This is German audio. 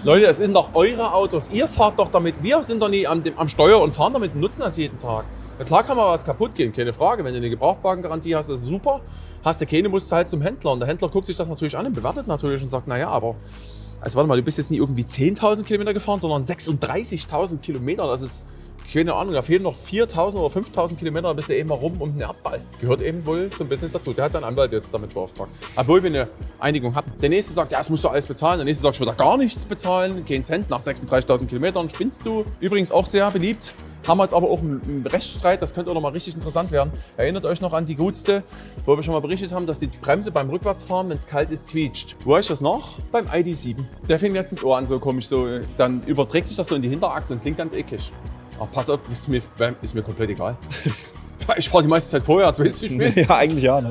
Leute, es sind doch eure Autos. Ihr fahrt doch damit. Wir sind doch nie am Steuer und fahren damit und nutzen das jeden Tag. Ja, klar kann mal was kaputt gehen, keine Frage. Wenn du eine Gebrauchtwagengarantie hast, ist es super. Hast du keine, musst du halt zum Händler. Und der Händler guckt sich das natürlich an und bewertet natürlich und sagt, naja, aber... Also warte mal, du bist jetzt nie irgendwie 10.000 Kilometer gefahren, sondern 36.000 Kilometer. Das ist, keine Ahnung, da fehlen noch 4.000 oder 5.000 Kilometer, da bist du eben mal rum um den Erdball. Gehört eben wohl zum Business dazu. Der hat seinen Anwalt jetzt damit beauftragt. Obwohl wir eine Einigung hatten. Der nächste sagt, ja, das musst du alles bezahlen. Der nächste sagt, ich will da gar nichts bezahlen. Kein Cent nach 36.000 Kilometern. Spinnst du? Übrigens auch sehr beliebt. Haben wir jetzt aber auch einen Rechtsstreit, das könnte auch noch mal richtig interessant werden. Erinnert euch noch an die Gutste, wo wir schon mal berichtet haben, dass die Bremse beim Rückwärtsfahren, wenn es kalt ist, quietscht. Wo ich das noch? Beim ID.7. Der fing jetzt ins Ohr an, so komisch, so. Dann überträgt sich das so in die Hinterachse und klingt ganz eklig. Aber pass auf, ist mir komplett egal. Ich fahre die meiste Zeit vorwärts, weißt du, wie ich bin? Ja, eigentlich ja, ne?